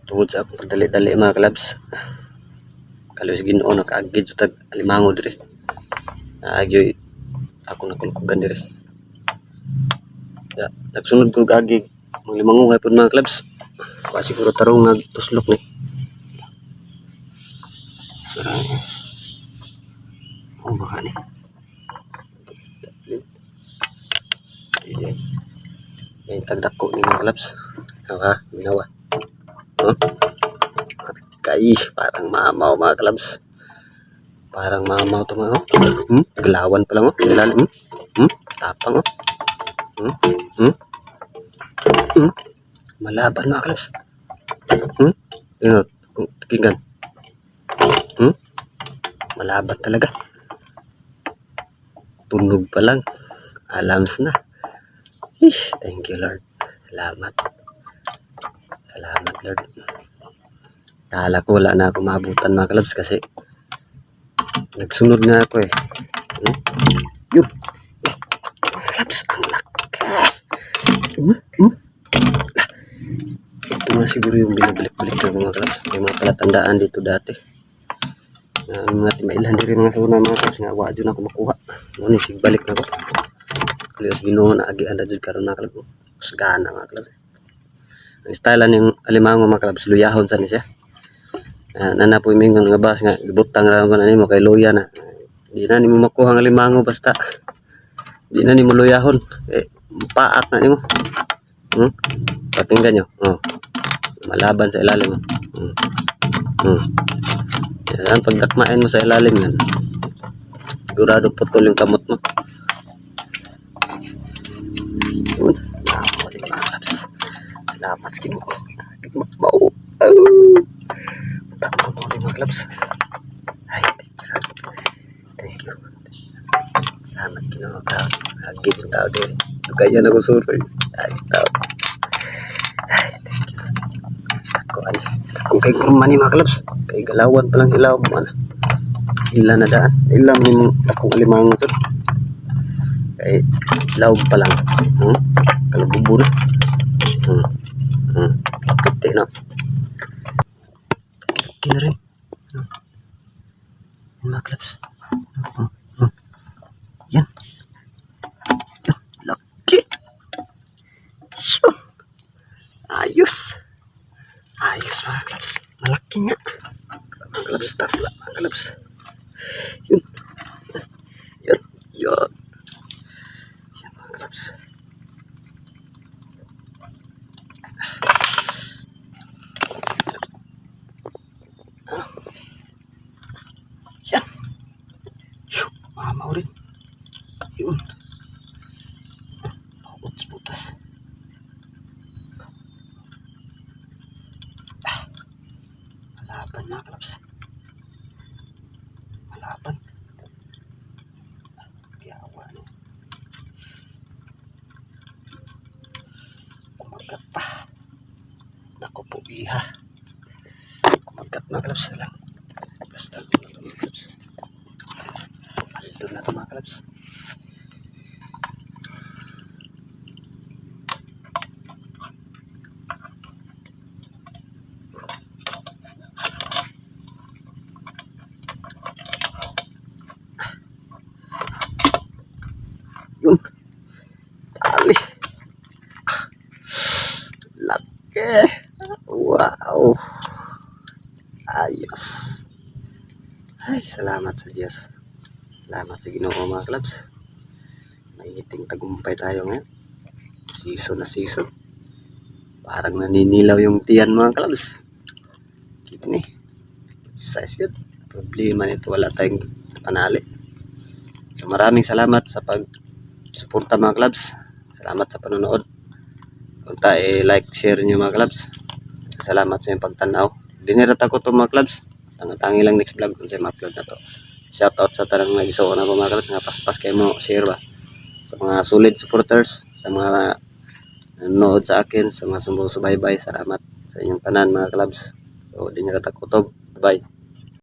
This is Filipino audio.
Tungod sa akong pagdali-dali mga kalabs. Kalos Ginoo nakaagid sa tag alimango dire. Naagyoy ako nakulkugan dire. Ya, nagsunod ko gagig mga limango kay pud mga kalabs. Wa siguro tarong nagtuslok ni. Sarang. Oh baka ni. Ide. May tagdako ni mga kalabs. Hawa, ginawa. Oh. Kay parang mamaw mga kalabs. Parang mamaw to mga galawan pa lang ilalim. Tapang malaban mga kalabs. Yun, tingnan. Malaban talaga. Tunog pa lang. Alams na. Thank you Lord. Salamat. Salamat Lord. Kala ko wala na ako maabutan mga kalabs kasi nagsunod nga ako eh. Yun. Mga kalabs, ang laki. Ito nga siguro yung binabalik-balik ng mga kalabs. May mga palatandaan dito dati. Mga timailan din mga sauna mga kalabs. Nga wa dyan ako makuha. Ngunit sigbalik na ako. Kalyos Ginoo na agian na dyan karoon mga kalabs. Usgana mga kalabs. Ang style ng alimango mga kalabs. Luyahon sa niya. Nana po yung nga bas nga ibutang ra man nimo kay luya na di na nimo makuha ang limango basta di na nimo luyahon paak na nimo patinggan nyo malaban sa ilalim yan pagdakmain mo sa ilalim yan sigurado putol yung kamot mo salamat sa Ginoo mau tapang mo mga clubs. Ay, thank you. Salamat Ginoo ka. Agit yung tao din. Lugayan ako suroy. Ay, tao. Ay, thank you. Ako kay kurma ni mga clubs. Kay galawan pa lang hilaw mo na. Hila na daan. Hila mo yung akong alimango to. Kay hilaw pa lang. Kalabubo na. Kapite no. Kina rin. Yan mga clubs. Yan. Laki. Yun. Ayos. Ayos mga clubs. Malaki nga. Mga clubs. Tapla mga clubs. Yun. Yan. Yan. Yan mga clubs. Yan. Mamaw rin. Yun. Putas-putas. Malaban mga kalabs. Malaban. Piyawa no. Kumagat pa. Naku po iha. Kumagat mga kalabs na lang. Basta ito na mga kalabs. Paldo na ito mga kalabs. Yun. Tali. Laki. Wow. Ayos. Ay, salamat sa Diyos. Salamat sa Ginoo mga clubs. Mainiting tagumpay tayo ngayon. Season na season. Parang naninilaw yung tiyan mga clubs. Keep ni. Size good. Problema nito wala tayong panali. So maraming salamat sa pag-suporta mga clubs. Salamat sa panonood. Kung like, share nyo mga clubs. Salamat sa inyong pagtanaw. Dinirat ako to mga clubs. Tangi lang next vlog kung sa'yo ma-upload na to. Shout out sa tarang nag-iso na po mga clubs. Nga paspas kayo mo, share ba. Sa mga solid supporters. Sa mga nanonood sa akin. Sa mga sumusubaybay. Salamat sa inyong tanan mga clubs. So dinirat ako to. Bye.